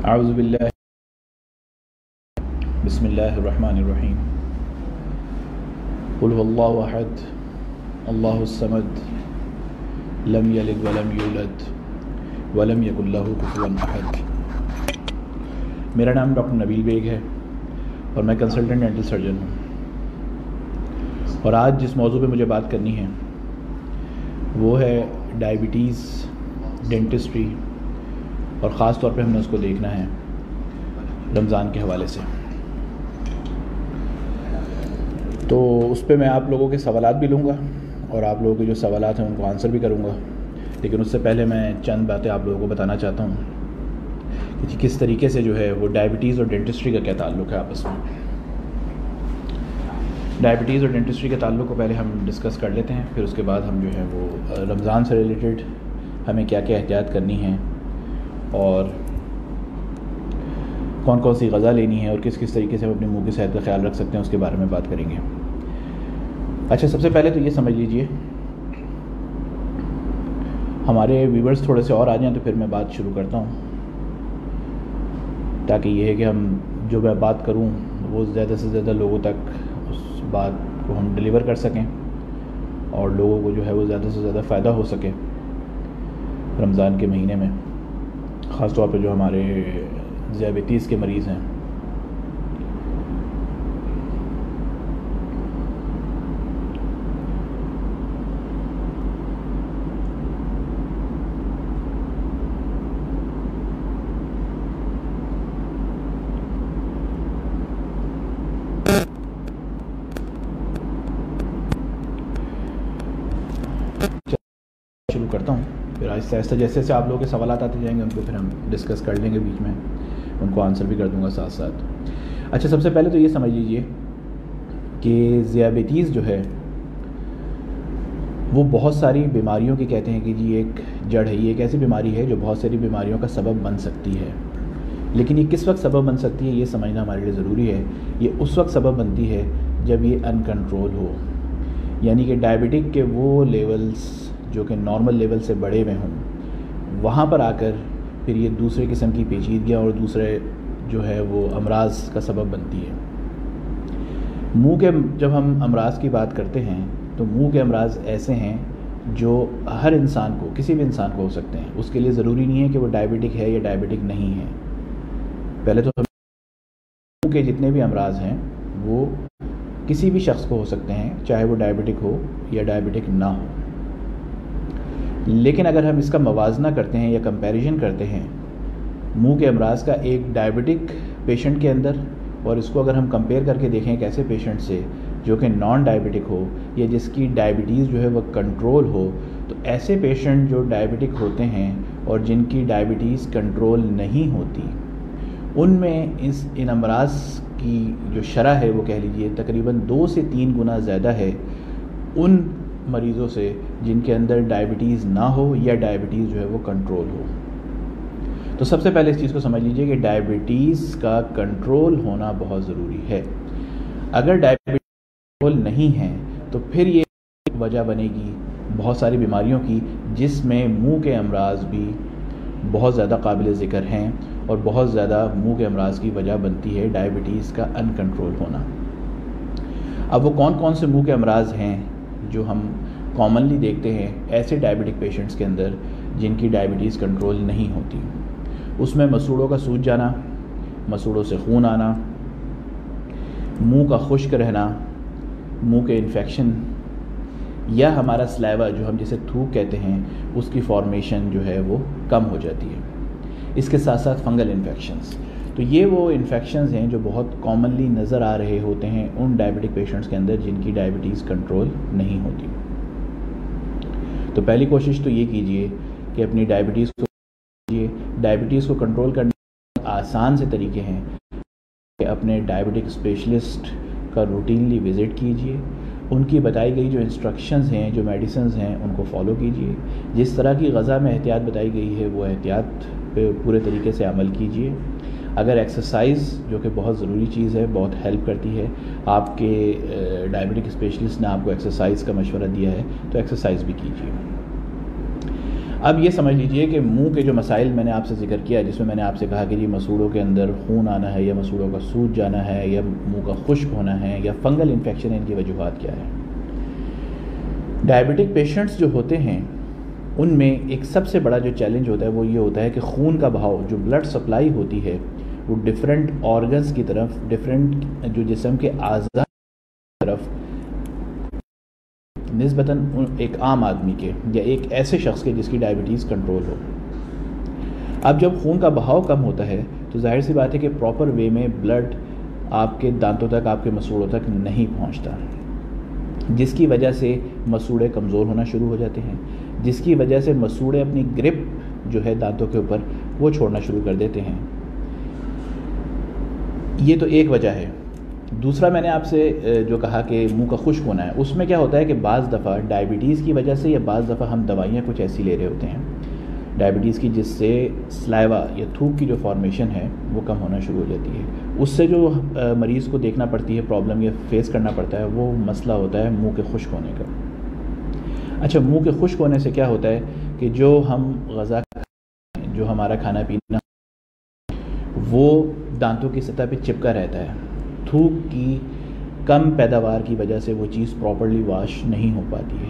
اعوذ باللہ بسم اللہ الرحمن الرحیم قل هو اللہ احد اللہ الصمد لم یلد ولم یولد ولم یکن لہ کفوا احد۔ میرا نام ڈاکٹر نبیل بیگ ہے اور میں کنسلٹنٹ ڈینٹل سرجن ہوں، اور آج جس موضوع پہ مجھے بات کرنی ہے وہ ہے ڈائبٹیز، ڈینٹسٹری، اور خاص طور پہ ہم نے اس کو دیکھنا ہے رمضان کے حوالے سے۔ تو اس پہ میں آپ لوگوں کے سوالات بھی لوں گا اور آپ لوگوں کے جو سوالات ہیں ان کو آنسر بھی کروں گا، لیکن اس سے پہلے میں چند باتیں آپ لوگوں کو بتانا چاہتا ہوں کہ کس طریقے سے جو ہے وہ ڈائبٹیز اور ڈینٹسٹری کا کیا تعلق ہے آپس میں۔ ڈائبٹیز اور ڈینٹسٹری کے تعلق کو پہلے ہم ڈسکس کر لیتے ہیں، پھر اس کے بعد ہم جو ہے وہ رمضان سے ریلیٹڈ ہمیں کیا کیا احتیاط کرنی ہے اور کون کون سی غذا لینی ہے اور کس کس طریقے سے ہم اپنے منہ کی صحت کا خیال رکھ سکتے ہیں، اس کے بارے میں بات کریں گے۔ اچھا، سب سے پہلے تو یہ سمجھ لیجئے، ہمارے ویورز تھوڑے سے اور آ جائیں تو پھر میں بات شروع کرتا ہوں، تاکہ یہ ہے کہ ہم جو میں بات کروں وہ زیادہ سے زیادہ لوگوں تک اس بات کو ہم ڈیلیور کر سکیں اور لوگوں کو جو ہے وہ زیادہ سے زیادہ فائدہ ہو سکے رمضان کے مہینے میں، خاص طور پہ جو ہمارے ذیابیطیز کے مریض ہیں۔ شروع کرتا ہوں، پھر آہستہ آہستہ جیسے جیسے آپ لوگوں کے سوالات آتے جائیں گے ان کو پھر ہم ڈسکس کر لیں گے، بیچ میں ان کو آنسر بھی کر دوں گا ساتھ ساتھ۔ اچھا، سب سے پہلے تو یہ سمجھ لیجئے کہ ذیابیطیز جو ہے وہ بہت ساری بیماریوں کی کہتے ہیں کہ جی ایک جڑ ہے، یہ ایک ایسی بیماری ہے جو بہت ساری بیماریوں کا سبب بن سکتی ہے، لیکن یہ کس وقت سبب بن سکتی ہے یہ سمجھنا ہمارے لیے ضروری ہے۔ یہ اس وقت سبب بنتی ہے جب یہ ان کنٹرول ہو، یعنی کہ ڈائبٹک کے وہ لیولز جو کہ نارمل لیول سے بڑے ہوئے ہوں، وہاں پر آ کر پھر یہ دوسرے قسم کی پیچیدگیاں اور دوسرے جو ہے وہ امراض کا سبب بنتی ہے۔ منہ کے جب ہم امراض کی بات کرتے ہیں تو منہ کے امراض ایسے ہیں جو ہر انسان کو، کسی بھی انسان کو ہو سکتے ہیں، اس کے لیے ضروری نہیں ہے کہ وہ ڈائبٹک ہے یا ڈائبٹک نہیں ہے۔ پہلے تو منہ کے جتنے بھی امراض ہیں وہ کسی بھی شخص کو ہو سکتے ہیں، چاہے وہ ڈائبٹک ہو یا ڈائبٹک نہ ہو، لیکن اگر ہم اس کا موازنہ کرتے ہیں یا کمپیریزن کرتے ہیں منہ کے امراض کا ایک ڈائبٹک پیشنٹ کے اندر، اور اس کو اگر ہم کمپیئر کر کے دیکھیں ایک ایسے پیشنٹ سے جو کہ نان ڈائبٹک ہو یا جس کی ڈائبٹیز جو ہے وہ کنٹرول ہو، تو ایسے پیشنٹ جو ڈائبٹک ہوتے ہیں اور جن کی ڈائبٹیز کنٹرول نہیں ہوتی، ان میں ان امراض کی جو شرح ہے وہ کہہ لیجئے تقریباً 2 سے 3 گنا زیادہ ہے ان مریضوں سے جن کے اندر ڈائبٹیز نہ ہو یا ڈائبٹیز جو ہے وہ کنٹرول ہو۔ تو سب سے پہلے اس چیز کو سمجھ لیجئے کہ ڈائبٹیز کا کنٹرول ہونا بہت ضروری ہے۔ اگر ڈائبٹیز کنٹرول نہیں ہے تو پھر یہ وجہ بنے گی بہت ساری بیماریوں کی، جس میں منہ کے امراض بھی بہت زیادہ قابل ذکر ہیں، اور بہت زیادہ منہ کے امراض کی وجہ بنتی ہے ڈائبٹیز کا ان کنٹرول ہونا۔ اب وہ کون کون سے منہ کے امراض ہیں جو ہم کامنلی دیکھتے ہیں ایسے ڈائبٹک پیشنٹس کے اندر جن کی ڈائبٹیز کنٹرول نہیں ہوتی؟ اس میں مسوڑوں کا سوج جانا، مسوڑوں سے خون آنا، منہ کا خشک رہنا، منہ کے انفیکشن، یا ہمارا سلیوا جو ہم جسے تھوک کہتے ہیں اس کی فارمیشن جو ہے وہ کم ہو جاتی ہے۔ اس کے ساتھ ساتھ فنگل انفیکشنز۔ تو یہ وہ انفیکشنز ہیں جو بہت کامنلی نظر آ رہے ہوتے ہیں ان ڈائبٹک پیشنٹس کے اندر جن کی ڈائبٹیز کنٹرول نہیں ہوتی۔ تو پہلی کوشش تو یہ کیجئے کہ اپنی ڈائبٹیز کو کنٹرول کرنے کے آسان سے طریقے ہیں کہ اپنے ڈائبٹک اسپیشلسٹ کا روٹینلی وزٹ کیجئے، ان کی بتائی گئی جو انسٹرکشنز ہیں، جو میڈیسنز ہیں، ان کو فالو کیجئے، جس طرح کی غذا میں احتیاط بتائی گئی ہے وہ احتیاط پہ پورے طریقے سے عمل کیجئے۔ اگر ایکسرسائز جو کہ بہت ضروری چیز ہے، بہت ہیلپ کرتی ہے، آپ کے ڈائبٹک اسپیشلسٹ نے آپ کو ایکسرسائز کا مشورہ دیا ہے تو ایکسرسائز بھی کیجیے۔ اب یہ سمجھ لیجئے کہ منہ کے جو مسائل میں نے آپ سے ذکر کیا، جس میں میں نے آپ سے کہا کہ جی مسوڑوں کے اندر خون آنا ہے، یا مسوڑوں کا سوج جانا ہے، یا منہ کا خشک ہونا ہے، یا فنگل انفیکشن ہے، ان کی وجوہات کیا ہے۔ ڈائبٹک پیشنٹس جو ہوتے ہیں ان میں ایک سب سے بڑا جو چیلنج ہوتا ہے وہ یہ ہوتا ہے کہ خون کا بہاؤ، جو بلڈ سپلائی ہوتی ہے وہ ڈفرینٹ آرگنز کی طرف، ڈفرینٹ جو جسم کے اعضاء کی طرف نسبتاً ایک عام آدمی کے یا ایک ایسے شخص کے جس کی ڈائبٹیز کنٹرول ہو۔ اب جب خون کا بہاؤ کم ہوتا ہے تو ظاہر سی بات ہے کہ پراپر وے میں بلڈ آپ کے دانتوں تک، آپ کے مسوڑوں تک نہیں پہنچتا، جس کی وجہ سے مسوڑے کمزور ہونا شروع ہو جاتے ہیں، جس کی وجہ سے مسوڑے اپنی گرپ جو ہے دانتوں کے اوپر وہ چھوڑنا شروع کر دیتے ہیں۔ یہ تو ایک وجہ ہے۔ دوسرا میں نے آپ سے جو کہا کہ منہ کا خشک ہونا ہے، اس میں کیا ہوتا ہے کہ بعض دفعہ ڈائبٹیز کی وجہ سے یا بعض دفعہ ہم دوائیاں کچھ ایسی لے رہے ہوتے ہیں ڈائبٹیز کی، جس سے سلائیوا یا تھوک کی جو فارمیشن ہے وہ کم ہونا شروع ہو جاتی ہے۔ اس سے جو مریض کو دیکھنا پڑتی ہے پرابلم یا فیس کرنا پڑتا ہے وہ مسئلہ ہوتا ہے منہ کے خشک ہونے کا۔ اچھا، منہ کے خشک ہونے سے کیا ہوتا ہے کہ جو ہم غذا، جو ہمارا کھانا پینا وہ دانتوں کی سطح پہ چپکا رہتا ہے، تھوک کی کم پیداوار کی وجہ سے وہ چیز پراپرلی واش نہیں ہو پاتی ہے۔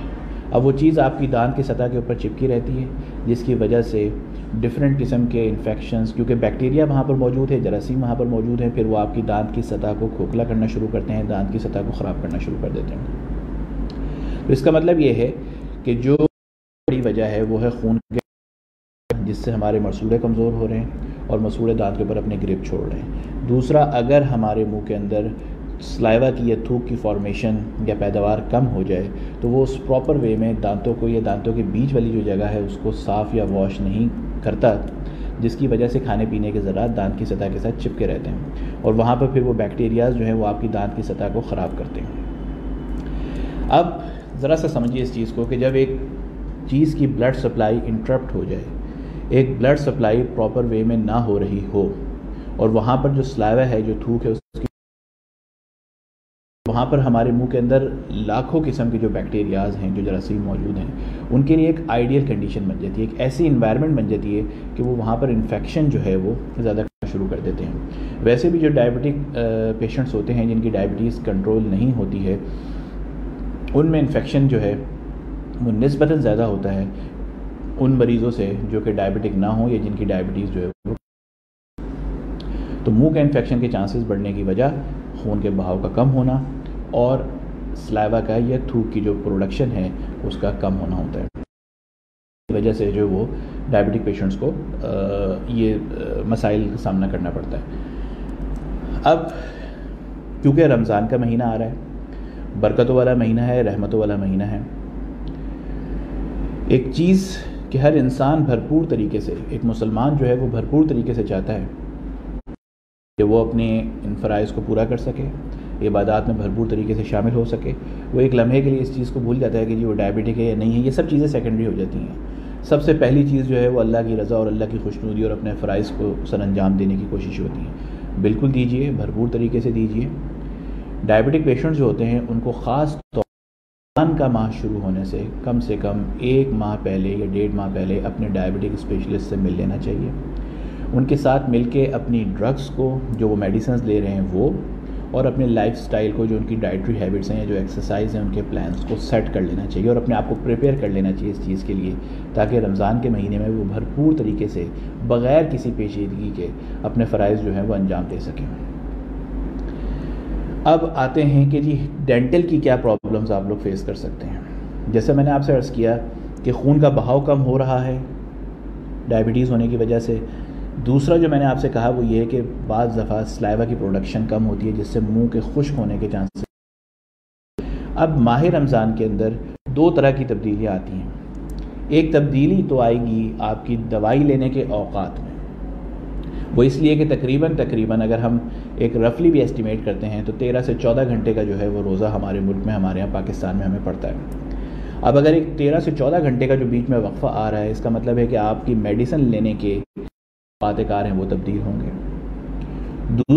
اب وہ چیز آپ کی دانت کی سطح کے اوپر چپکی رہتی ہے، جس کی وجہ سے ڈفرینٹ قسم کے انفیکشنز، کیونکہ بیکٹیریا وہاں پر موجود ہے، جراثیم وہاں پر موجود ہیں، پھر وہ آپ کی دانت کی سطح کو کھوکھلا کرنا شروع کرتے ہیں، دانت کی سطح کو خراب کرنا شروع کر دیتے ہیں۔ تو اس کا مطلب یہ ہے کہ جو بڑی وجہ ہے وہ ہے خون کے، جس سے ہمارے مسوڑے کمزور ہو رہے ہیں اور مسوڑے دانت کے اوپر اپنے گرپ چھوڑ رہے ہیں۔ دوسرا، اگر ہمارے منہ کے اندر سلائیوا کی یا تھوک کی فارمیشن یا پیداوار کم ہو جائے تو وہ اس پراپر وے میں دانتوں کو یا دانتوں کے بیچ والی جو جگہ ہے اس کو صاف یا واش نہیں کرتا، جس کی وجہ سے کھانے پینے کے ذرات دانت کی سطح کے ساتھ چپکے رہتے ہیں اور وہاں پر پھر وہ بیکٹیریاز جو ہیں وہ آپ کی دانت کی سطح کو خراب کرتے ہیں۔ اب ذرا سا سمجھیے اس چیز کو کہ جب ایک چیز کی بلڈ سپلائی انٹرپٹ ہو جائے، ایک بلڈ سپلائی پراپر وے میں نہ ہو رہی ہو اور وہاں پر جو سلائیوا ہے، جو تھوک ہے، اس کی وہاں پر ہمارے منہ کے اندر لاکھوں قسم کے جو بیکٹیریاز ہیں، جو جراثیم موجود ہیں، ان کے لیے ایک آئیڈیل کنڈیشن بن جاتی ہے، ایک ایسی انوائرمنٹ بن جاتی ہے کہ وہ وہاں پر انفیکشن جو ہے وہ زیادہ کرنا شروع کر دیتے ہیں۔ ویسے بھی جو ڈائبٹک پیشنٹس ہوتے ہیں جن کی ڈائبٹیز کنٹرول نہیں ہوتی ہے، ان میں انفیکشن جو ہے وہ نسبتاً زیادہ ہوتا ہے ان مریضوں سے جو کہ ڈائبٹک نہ ہوں یا جن کی ڈائبٹیز جو ہے وہ۔ تو منہ کے انفیکشن کے چانسز بڑھنے کی وجہ خون کے بہاؤ کا کم ہونا اور سلائیوا کا یا تھوک کی جو پروڈکشن ہے اس کا کم ہونا ہوتا ہے۔ اس وجہ سے جو وہ ڈائبٹک پیشنٹس کو یہ مسائل کا سامنا کرنا پڑتا ہے۔ اب کیونکہ رمضان کا مہینہ آ رہا ہے، برکتوں والا مہینہ ہے، رحمتوں والا مہینہ ہے، ایک چیز کہ ہر انسان بھرپور طریقے سے، ایک مسلمان جو ہے وہ بھرپور طریقے سے چاہتا ہے کہ وہ اپنے ان فرائض کو پورا کر سکے، عبادات میں بھرپور طریقے سے شامل ہو سکے۔ وہ ایک لمحے کے لیے اس چیز کو بھول جاتا ہے کہ جی وہ ڈائبٹک ہے یا نہیں ہے، یہ سب چیزیں سیکنڈری ہو جاتی ہیں۔ سب سے پہلی چیز جو ہے وہ اللہ کی رضا اور اللہ کی خوشنودی اور اپنے فرائض کو سر انجام دینے کی کوشش ہوتی ہے۔ بالکل دیجیے، بھرپور طریقے سے دیجیے۔ ڈائبٹک پیشنٹس جو ہوتے ہیں ان کو خاص طور رمضان کا ماہ شروع ہونے سے کم 1 ماہ پہلے یا 1.5 ماہ پہلے اپنے ڈائبٹک اسپیشلسٹ سے مل لینا چاہیے۔ ان کے ساتھ مل کے اپنی ڈرگس کو، جو وہ میڈیسنز لے رہے ہیں وہ، اور اپنے لائف سٹائل کو، جو ان کی ڈائٹری ہیبٹس ہیں یا جو ایکسرسائز ہیں ان کے پلانس کو سیٹ کر لینا چاہیے اور اپنے آپ کو پریپیئر کر لینا چاہیے اس چیز کے لیے، تاکہ رمضان کے مہینے میں وہ بھرپور طریقے سے بغیر کسی پیچیدگی کے اپنے فرائض جو ہیں وہ انجام دے سکیں۔ اب آتے ہیں کہ جی ڈینٹل کی کیا پرابلمز آپ لوگ فیس کر سکتے ہیں۔ جیسے میں نے آپ سے عرض کیا کہ خون کا بہاؤ کم ہو رہا ہے ڈائبٹیز ہونے کی وجہ سے۔ دوسرا جو میں نے آپ سے کہا وہ یہ ہے کہ بعض دفعہ سلائیوا کی پروڈکشن کم ہوتی ہے، جس سے منہ کے خشک ہونے کے چانسز۔ اب ماہ رمضان کے اندر 2 طرح کی تبدیلیاں آتی ہیں۔ ایک تبدیلی تو آئے گی آپ کی دوائی لینے کے اوقات میں، وہ اس لیے کہ تقریباً اگر ہم ایک رفلی بھی ایسٹیمیٹ کرتے ہیں تو 13 سے 14 گھنٹے کا جو ہے وہ روزہ ہمارے ملک میں، ہمارے یہاں پاکستان میں ہمیں پڑتا ہے۔ اب اگر ایک 13 سے 14 گھنٹے کا جو بیچ میں وقفہ آ رہا ہے، اس کا مطلب ہے کہ آپ کی میڈیسن لینے کے کار ہیں وہ تبدیل ہوں گے۔ دوسری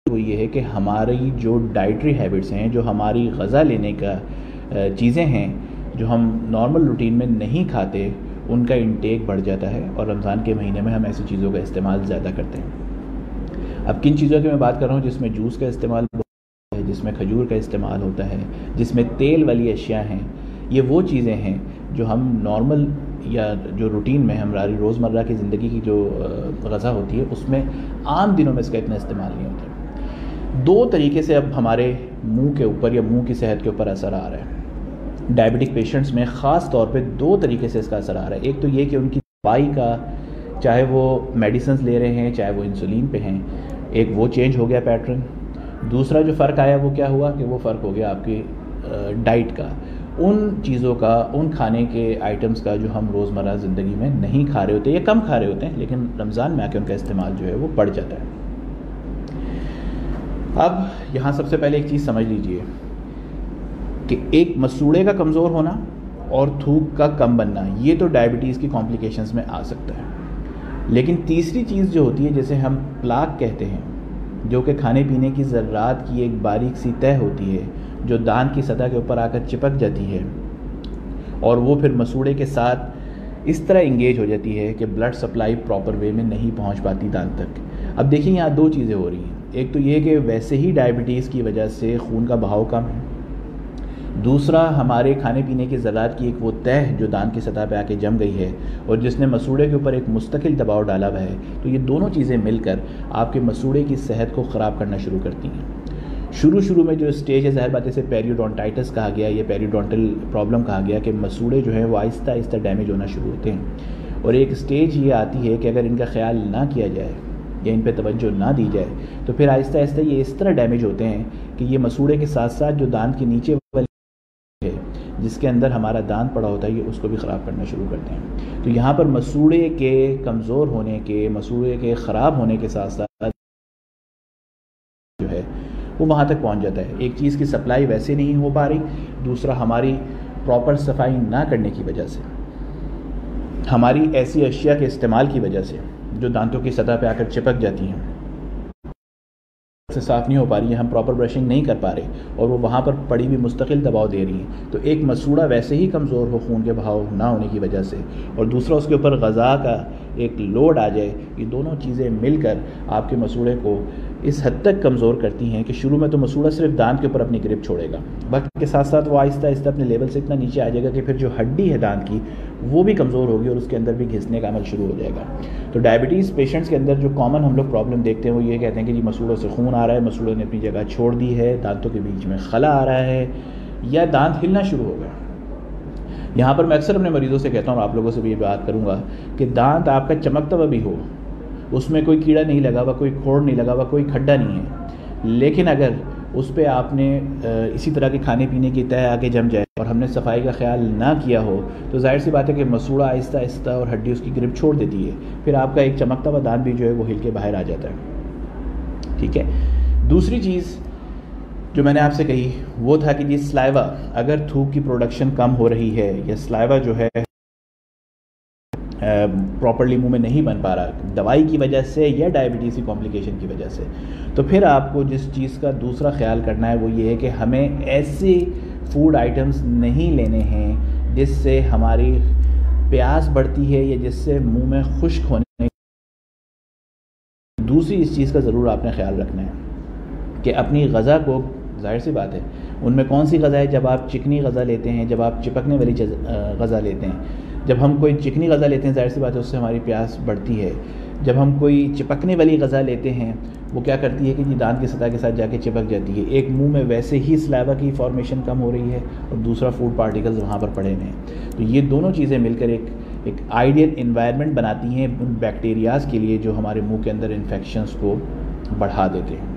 وہ یہ ہے کہ ہماری جو ڈائٹری ہیبٹس ہیں، جو ہماری غذا لینے کا چیزیں ہیں جو ہم نارمل روٹین میں نہیں کھاتے، ان کا انٹیک بڑھ جاتا ہے، اور رمضان کے مہینے میں ہم ایسی چیزوں کا استعمال زیادہ کرتے ہیں۔ اب کن چیزوں کی میں بات کر رہا ہوں؟ جس میں جوس کا استعمال ہے، جس میں کھجور کا استعمال ہوتا ہے، جس میں تیل والی اشیاء ہیں، یہ وہ چیزیں ہیں جو ہم نارمل یا جو روٹین میں ہماری روزمرہ کی زندگی کی جو غذا ہوتی ہے اس میں عام دنوں میں اس کا اتنا استعمال نہیں ہوتا۔ دو طریقے سے اب ہمارے منہ کے اوپر یا منہ کی صحت کے اوپر اثر آ رہا ہے۔ ڈائبٹک پیشنٹس میں خاص طور پہ دو طریقے سے اس کا اثر آ رہا ہے۔ ایک تو یہ کہ ان کی دوائی کا، چاہے وہ میڈیسنز لے رہے ہیں چاہے وہ انسولین پہ ہیں، ایک وہ چینج ہو گیا پیٹرن۔ دوسرا جو فرق آیا وہ کیا ہوا کہ وہ فرق ہو گیا آپ کی ڈائٹ کا، ان چیزوں کا، ان کھانے کے آئٹمز کا جو ہم روزمرہ زندگی میں نہیں کھا رہے ہوتے یا کم کھا رہے ہوتے ہیں، لیکن رمضان میں آ کے ان کا استعمال جو ہے وہ بڑھ جاتا ہے۔ اب یہاں سب سے پہلے ایک چیز سمجھ لیجئے کہ ایک مسوڑے کا کمزور ہونا اور تھوک کا کم بننا، یہ تو ڈائبٹیز کی کمپلیکیشنز میں آ سکتا ہے، لیکن تیسری چیز جو ہوتی ہے جسے ہم پلاک کہتے ہیں، جو کہ کھانے پینے کی ذرات کی ایک باریک سی تہ ہوتی ہے جو دانت کی سطح کے اوپر آ کر چپک جاتی ہے اور وہ پھر مسوڑے کے ساتھ اس طرح انگیج ہو جاتی ہے کہ بلڈ سپلائی پراپر وے میں نہیں پہنچ پاتی دانت تک۔ اب دیکھیں یہاں دو چیزیں ہو رہی ہیں، ایک تو یہ کہ ویسے ہی ڈائبٹیز کی وجہ سے خون کا بہاؤ کم ہے، دوسرا ہمارے کھانے پینے کی ذرات کی ایک وہ تہ جو دانت کی سطح پہ آ کے جم گئی ہے اور جس نے مسوڑے کے اوپر ایک مستقل دباؤ ڈالا ہوا ہے، تو یہ دونوں چیزیں مل کر آپ کے مسوڑے کی صحت کو خراب کرنا شروع کرتی ہیں۔ شروع میں جو اسٹیج ہے، ظاہر بات ہے اسے پیریوڈونٹائٹس کہا گیا، یہ پیریوڈونٹل پرابلم کہا گیا کہ مسوڑے جو ہیں وہ آہستہ آہستہ ڈیمیج ہونا شروع ہوتے ہیں، اور ایک اسٹیج یہ آتی ہے کہ اگر ان کا خیال نہ کیا جائے یا ان پہ توجہ نہ دی جائے تو پھر آہستہ آہستہ یہ اس طرح ڈیمیج ہوتے ہیں کہ یہ مسوڑے کے ساتھ ساتھ جو دانت کے نیچے والی ہے جس کے اندر ہمارا دانت پڑا ہوتا ہے، یہ اس کو بھی خراب کرنا شروع کرتے ہیں۔ تو یہاں پر مسوڑے کے کمزور ہونے کے، مسوڑے کے خراب ہونے کے ساتھ ساتھ جو ہے وہ وہاں تک پہنچ جاتا ہے۔ ایک چیز کی سپلائی ویسے نہیں ہو پا رہی، دوسرا ہماری پراپر صفائی نہ کرنے کی وجہ سے، ہماری ایسی اشیاء کے استعمال کی وجہ سے جو دانتوں کی سطح پہ آ کر چپک جاتی ہیں، سے صاف نہیں ہو پا رہی ہیں، ہم پراپر برشنگ نہیں کر پا رہے اور وہ وہاں پر پڑی بھی مستقل دباؤ دے رہی ہیں، تو ایک مسوڑا ویسے ہی کمزور ہو خون کے بہاؤ نہ ہونے کی وجہ سے، اور دوسرا اس کے اوپر غذا کا ایک لوڈ آ جائے، یہ دونوں چیزیں مل کر آپ کے مسوڑے کو اس حد تک کمزور کرتی ہیں کہ شروع میں تو مسوڑا صرف دانت کے اوپر اپنی گرپ چھوڑے گا، وقت کے ساتھ ساتھ وہ آہستہ آہستہ اپنے لیول سے اتنا نیچے آ جائے گا کہ پھر جو ہڈی ہے دانت کی وہ بھی کمزور ہوگی اور اس کے اندر بھی گھسنے کا عمل شروع ہو جائے گا۔ تو ڈائبٹیز پیشنٹس کے اندر جو کامن ہم لوگ پرابلم دیکھتے ہیں وہ یہ کہتے ہیں کہ جی مسوڑوں سے خون آ رہا ہے، مسوڑوں نے اپنی جگہ چھوڑ دی ہے، دانتوں کے بیچ میں خلا آ رہا ہے یا دانت ہلنا شروع ہو گیا۔ یہاں پر میں اکثر اپنے مریضوں سے کہتا ہوں اور آپ لوگوں سے بھی یہ بات کروں گا کہ دانت آپ کا چمکتا ہوا بھی ہو، اس میں کوئی کیڑا نہیں لگا ہوا، کوئی کھوڑ نہیں لگا ہوا، کوئی کھڈا نہیں ہے، لیکن اگر اس پہ آپ نے اسی طرح کے کھانے پینے کی تہ آگے جم جائے اور ہم نے صفائی کا خیال نہ کیا ہو تو ظاہر سی بات ہے کہ مسوڑا آہستہ آہستہ اور ہڈی اس کی گرپ چھوڑ دیتی ہے، پھر آپ کا ایک چمکتا ہوا دانت بھی جو ہے وہ ہل کے باہر آ جاتا ہے۔ ٹھیک ہے، دوسری چیز جو میں نے آپ سے کہی وہ تھا کہ جی سلائیوا، اگر تھوک کی پروڈکشن کم ہو رہی ہے یا سلائیوا جو ہے پراپرلی منہ میں نہیں بن پا رہا دوائی کی وجہ سے یا ڈائبٹیز کی کمپلیکیشن کی وجہ سے، تو پھر آپ کو جس چیز کا دوسرا خیال کرنا ہے وہ یہ ہے کہ ہمیں ایسے فوڈ آئٹمس نہیں لینے ہیں جس سے ہماری پیاس بڑھتی ہے یا جس سے منہ میں خشک ہونے۔ دوسری اس چیز کا ضرور آپ نے خیال رکھنا ہے کہ اپنی غذا کو، ظاہر سی بات ہے ان میں کون سی غذا ہے، جب آپ چکنی غذا لیتے ہیں، جب آپ چپکنے والی غذا لیتے ہیں، جب ہم کوئی چکنی غذا لیتے ہیں ظاہر سی بات ہے اس سے ہماری پیاس بڑھتی ہے، جب ہم کوئی چپکنے والی غذا لیتے ہیں وہ کیا کرتی ہے کہ جی دانت کی سطح کے ساتھ جا کے چپک جاتی ہے، ایک منہ میں ویسے ہی سلائیوا کی فارمیشن کم ہو رہی ہے اور دوسرا فوڈ پارٹیکلز وہاں پر پڑے ہوئے ہیں، تو یہ دونوں چیزیں مل کر ایک آئیڈیل انوائرمنٹ بناتی ہیں ان بیکٹیریاز کے لیے جو ہمارے منہ کے اندر انفیکشنز کو بڑھا دیتے ہیں۔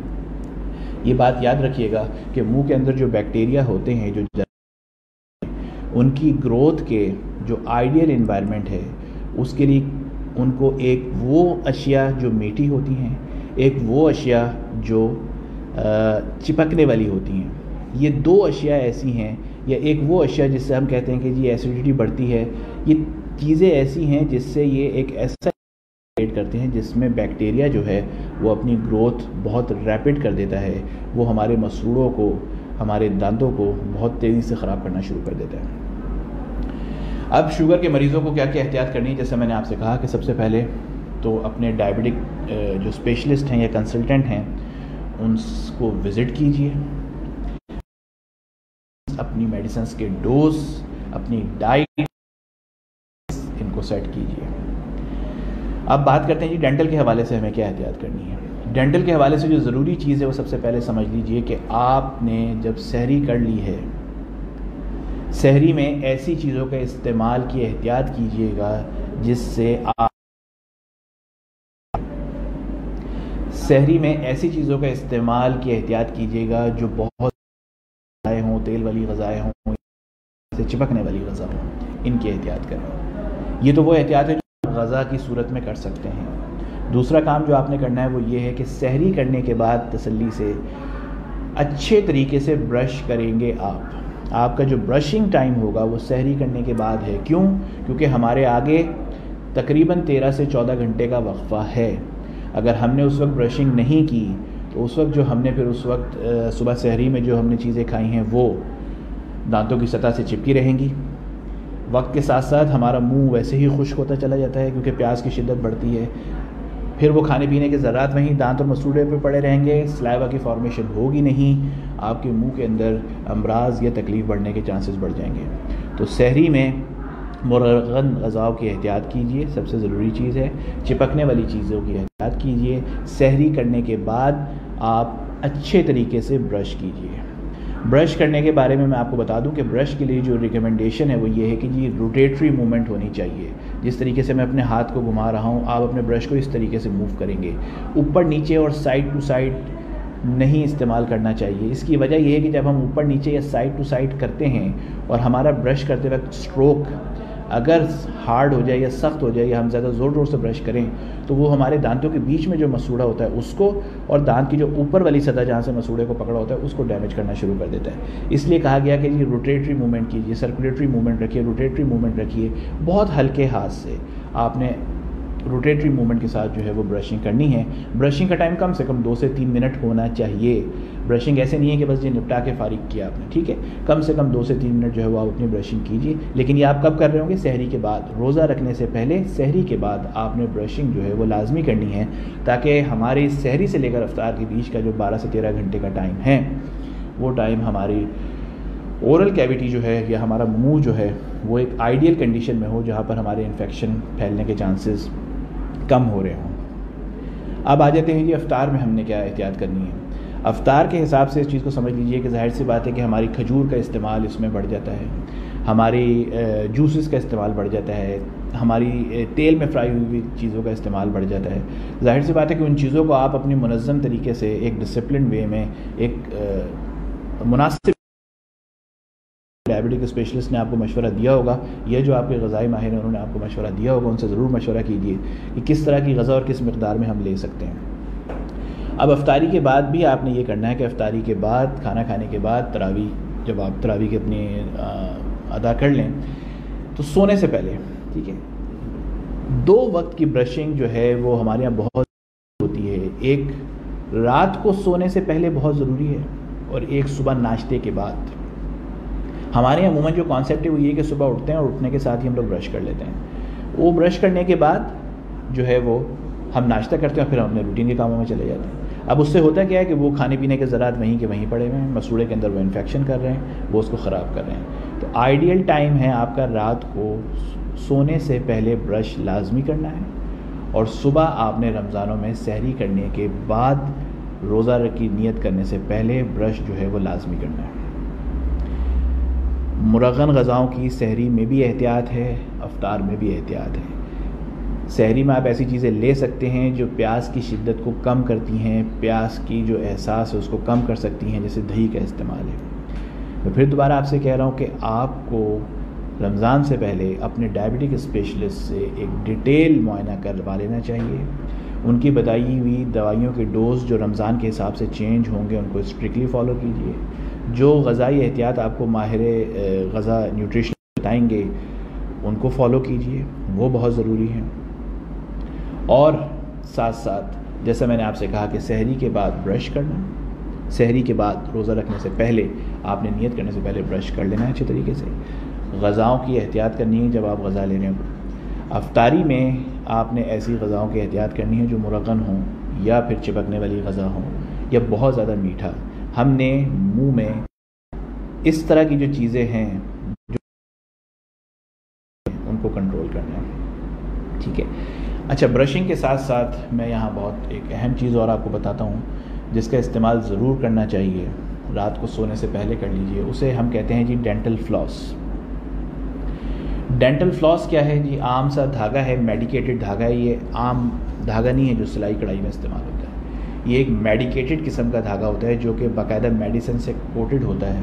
یہ بات یاد رکھیے گا کہ منہ کے اندر جو بیکٹیریا ہوتے ہیں، جو ان کی گروتھ کے جو آئیڈیل انوائرمنٹ ہے اس کے لیے ان کو ایک وہ اشیاء جو میٹھی ہوتی ہیں، ایک وہ اشیاء جو چپکنے والی ہوتی ہیں، یہ دو اشیاء ایسی ہیں، یا ایک وہ اشیاء جس سے ہم کہتے ہیں کہ جی ایسیڈیٹی بڑھتی ہے، یہ چیزیں ایسی ہیں جس سے یہ ایک ایسا کریٹ کرتے ہیں جس میں بیکٹیریا جو ہے وہ اپنی گروتھ بہت ریپڈ کر دیتا ہے، وہ ہمارے مسوڑوں کو، ہمارے دانتوں کو بہت تیزی سے خراب کرنا شروع کر دیتا ہے۔ اب شوگر کے مریضوں کو کیا کیا احتیاط کرنی ہے؟ جیسے میں نے آپ سے کہا کہ سب سے پہلے تو اپنے ڈائبٹک جو اسپیشلسٹ ہیں یا کنسلٹنٹ ہیں ان کو وزٹ کیجیے، اپنی میڈیسنس کے ڈوز، اپنی ڈائٹ ان کو سیٹ کیجیے۔ اب بات کرتے ہیں جی ڈینٹل کے حوالے سے ہمیں کیا احتیاط کرنی ہے۔ ڈینٹل کے حوالے سے جو ضروری چیز ہے وہ سب سے پہلے سمجھ لیجئے کہ آپ نے جب سحری کر لی ہے، سحری میں ایسی چیزوں کا استعمال کی احتیاط کیجیے گا جس سے آپ سحری میں ایسی چیزوں کا استعمال کی احتیاط کیجیے گا جو بہت غذائیں ہوں، تیل والی غذائیں ہوں، سے چپکنے والی غذا ہوں، ان کی احتیاط کریں۔ یہ تو وہ احتیاط ہے جو غذا کی صورت میں کر سکتے ہیں۔ دوسرا کام جو آپ نے کرنا ہے وہ یہ ہے کہ سحری کرنے کے بعد تسلی سے اچھے طریقے سے برش کریں گے آپ کا جو برشنگ ٹائم ہوگا وہ سحری کرنے کے بعد ہے۔ کیوں؟ کیونکہ ہمارے آگے تقریباً 13 سے 14 گھنٹے کا وقفہ ہے۔ اگر ہم نے اس وقت برشنگ نہیں کی تو اس وقت جو ہم نے پھر اس وقت صبح سحری میں جو ہم نے چیزیں کھائی ہیں وہ دانتوں کی سطح سے چپکی رہیں گی۔ وقت کے ساتھ ساتھ ہمارا منہ ویسے ہی خشک ہوتا چلا جاتا ہے کیونکہ پیاس کی شدت بڑھتی ہے، پھر وہ کھانے پینے کے ذرات وہیں دانت اور مسوڑے پہ پڑے رہیں گے، سلائیوا کی فارمیشن ہوگی نہیں، آپ کے منہ کے اندر امراض یا تکلیف بڑھنے کے چانسز بڑھ جائیں گے۔ تو سحری میں مرغن غذاؤں کی احتیاط کیجیے، سب سے ضروری چیز ہے۔ چپکنے والی چیزوں کی احتیاط کیجیے۔ سحری کرنے کے بعد آپ اچھے طریقے سے برش کیجیے۔ برش کرنے کے بارے میں آپ کو بتا دوں کہ برش کے لیے جو ریکمنڈیشن ہے وہ یہ ہے کہ جی روٹیٹری موومنٹ ہونی چاہیے۔ جس طریقے سے میں اپنے ہاتھ کو گھما رہا ہوں آپ اپنے برش کو اس طریقے سے موو کریں گے، اوپر نیچے اور سائڈ ٹو سائڈ نہیں استعمال کرنا چاہیے۔ اس کی وجہ یہ ہے کہ جب ہم اوپر نیچے یا سائڈ ٹو سائڈ کرتے ہیں اور ہمارا برش کرتے وقت اسٹروک اگر ہارڈ ہو جائے یا سخت ہو جائے یا ہم زیادہ زور سے برش کریں تو وہ ہمارے دانتوں کے بیچ میں جو مسوڑا ہوتا ہے اس کو اور دانت کی جو اوپر والی سطح جہاں سے مسوڑے کو پکڑا ہوتا ہے اس کو ڈیمیج کرنا شروع کر دیتا ہے۔ اس لیے کہا گیا کہ یہ روٹیٹری موومنٹ کیجیے، سرکولیٹری موومنٹ رکھیے، روٹیٹری موومنٹ رکھیے، بہت ہلکے ہاتھ سے آپ نے روٹیٹری موومنٹ کے ساتھ جو ہے وہ برشنگ کرنی ہے۔ برشنگ کا ٹائم کم سے کم 2 سے 3 منٹ ہونا چاہیے۔ برشنگ ایسے نہیں ہے کہ بس یہ نپٹا کے فارغ کیا آپ نے، ٹھیک ہے، کم سے کم 2 سے 3 منٹ جو ہے وہ آپ اپنی برشنگ کیجیے۔ لیکن یہ آپ کب کر رہے ہوں گے؟ سحری کے بعد، روزہ رکھنے سے پہلے سحری کے بعد آپ نے برشنگ جو ہے وہ لازمی کرنی ہے تاکہ ہماری سحری سے لے کر افطار کے بیچ کا جو 12 سے 13 گھنٹے کا ٹائم ہے وہ ٹائم ہماری اورل کیویٹی جو ہے یا ہمارا منہ جو ہے وہ ایک آئیڈیل کنڈیشن میں ہو جہاں پر ہمارے انفیکشن پھیلنے کے چانسز کم ہو رہے ہوں۔ اب آ جاتے ہیں جی افطار میں ہم نے کیا احتیاط کرنی ہے۔ افطار کے حساب سے اس چیز کو سمجھ لیجئے کہ ظاہر سی بات ہے کہ ہماری کھجور کا استعمال اس میں بڑھ جاتا ہے، ہماری جوسز کا استعمال بڑھ جاتا ہے، ہماری تیل میں فرائی ہوئی چیزوں کا استعمال بڑھ جاتا ہے۔ ظاہر سی بات ہے کہ ان چیزوں کو آپ اپنی منظم طریقے سے ایک ڈسپلن وے میں ایک مناسب ڈائبٹک اسپیشلسٹ نے آپ کو مشورہ دیا ہوگا، یہ جو آپ کے غذائی ماہر ہیں انہوں نے آپ کو مشورہ دیا ہوگا، ان سے ضرور مشورہ کیجیے کہ کس طرح کی غذا اور کس مقدار میں ہم لے سکتے ہیں۔ اب افطاری کے بعد بھی آپ نے یہ کرنا ہے کہ افطاری کے بعد، کھانا کھانے کے بعد تراویح جب آپ تراویح کے اپنی ادا کر لیں تو سونے سے پہلے، ٹھیک ہے، 2 وقت کی برشنگ جو ہے وہ ہمارے یہاں بہت ہوتی ہے۔ ایک رات کو سونے سے پہلے بہت ضروری ہے اور ایک صبح ناشتے کے بعد۔ ہمارے یہاں عموماً جو کانسیپٹ ہے وہ یہ کہ صبح اٹھتے ہیں اور اٹھنے کے ساتھ ہی ہم لوگ برش کر لیتے ہیں۔ وہ برش کرنے کے بعد جو ہے وہ ہم ناشتہ کرتے ہیں اور پھر ہم اپنے روٹین کے کاموں میں چلے جاتے ہیں۔ اب اس سے ہوتا کیا ہے کہ وہ کھانے پینے کے ذرات وہیں کے وہیں پڑے ہوئے ہیں، مسوڑے کے اندر وہ انفیکشن کر رہے ہیں، وہ اس کو خراب کر رہے ہیں۔ تو آئیڈیل ٹائم ہے آپ کا رات کو سونے سے پہلے برش لازمی کرنا ہے اور صبح آپ نے رمضانوں میں سحری کرنے کے بعد روزہ کی نیت کرنے سے پہلے برش جو ہے وہ لازمی کرنا ہے۔ مرغن غذاؤں کی سحری میں بھی احتیاط ہے، افطار میں بھی احتیاط ہے۔ سحری میں آپ ایسی چیزیں لے سکتے ہیں جو پیاس کی شدت کو کم کرتی ہیں، پیاس کی جو احساس ہے اس کو کم کر سکتی ہیں، جیسے دہی کا استعمال ہے۔ میں پھر دوبارہ آپ سے کہہ رہا ہوں کہ آپ کو رمضان سے پہلے اپنے ڈائبٹک اسپیشلسٹ سے ایک ڈیٹیل معائنہ کروا لینا چاہیے۔ ان کی بتائی ہوئی دوائیوں کے ڈوز جو رمضان کے حساب سے چینج ہوں گے ان کو اسٹرکٹلی فالو کیجیے۔ جو غذائی احتیاط آپ کو ماہر غذا نیوٹریشن بتائیں گے ان کو فالو کیجیے، وہ بہت ضروری ہیں۔ اور ساتھ ساتھ جیسا میں نے آپ سے کہا کہ سحری کے بعد برش کرنا، سحری کے بعد روزہ رکھنے سے پہلے آپ نے نیت کرنے سے پہلے برش کر لینا ہے اچھے طریقے سے۔ غذاؤں کی احتیاط کرنی ہے جب آپ غذا لے رہے ہوں. افطاری میں آپ نے ایسی غذاؤں کی احتیاط کرنی ہے جو مرغن ہوں یا پھر چپکنے والی غذا ہوں یا بہت زیادہ میٹھا. ہم نے منہ میں اس طرح کی جو چیزیں ہیں جو ان کو کنٹرول کرنا ہے. ٹھیک ہے. اچھا، برشنگ کے ساتھ ساتھ میں یہاں بہت ایک اہم چیز اور آپ کو بتاتا ہوں جس کا استعمال ضرور کرنا چاہیے، رات کو سونے سے پہلے کر لیجئے. اسے ہم کہتے ہیں جی ڈینٹل فلاس. ڈینٹل فلاس کیا ہے جی؟ عام سا دھاگا ہے، میڈیکیٹڈ دھاگا ہے. یہ عام دھاگا نہیں ہے جو سلائی کڑھائی میں استعمال ہوتا ہے. یہ ایک میڈیکیٹڈ قسم کا دھاگا ہوتا ہے جو کہ باقاعدہ میڈیسن سے کوٹڈ ہوتا ہے.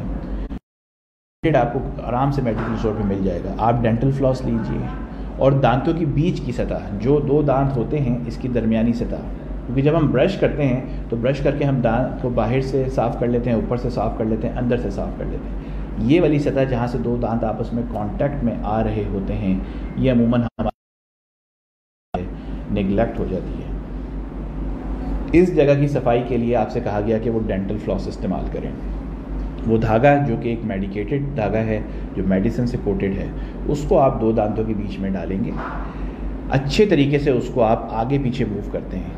آپ کو آرام سے میڈیکل اسٹور پہ مل جائے گا. آپ ڈینٹل فلاس لیجئے اور دانتوں کی بیچ کی سطح، جو دو دانت ہوتے ہیں اس کی درمیانی سطح، کیونکہ جب ہم برش کرتے ہیں تو برش کر کے ہم دانت کو باہر سے صاف کر لیتے ہیں، اوپر سے صاف کر لیتے ہیں، اندر سے صاف کر لیتے ہیں. یہ والی سطح جہاں سے دو دانت آپس میں کانٹیکٹ میں آ رہے ہوتے ہیں، یہ عموماً ہمارے نگلیکٹ ہو جاتی ہے. اس جگہ کی صفائی کے لیے آپ سے کہا گیا کہ وہ ڈینٹل فلاس استعمال کریں. وہ دھاگا جو کہ ایک میڈیکیٹڈ دھاگا ہے جو میڈیسن سے کوٹڈ ہے، اس کو آپ دو دانتوں کے بیچ میں ڈالیں گے. اچھے طریقے سے اس کو آپ آگے پیچھے موو کرتے ہیں.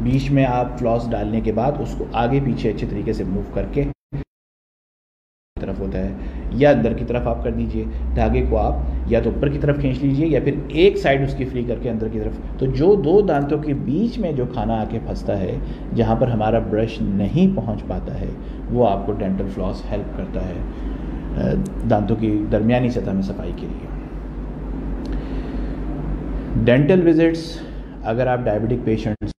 بیچ میں آپ فلاس ڈالنے کے بعد اس کو آگے پیچھے اچھے طریقے سے موو کر کے طرف ہوتا ہے یا اندر کی طرف آپ کر دیجئے. دھاگے کو آپ یا تو اوپر کی طرف کھینچ لیجئے یا پھر ایک سائڈ اس کی فری کر کے اندر کی طرف. تو جو دو دانتوں کے بیچ میں جو کھانا آ کے پھنستا ہے، جہاں پر ہمارا برش نہیں پہنچ پاتا ہے، وہ آپ کو ڈینٹل فلاس ہیلپ کرتا ہے دانتوں کی درمیانی سطح میں صفائی کے لیے. ڈینٹل وزٹس اگر آپ ڈائبٹک پیشنٹس،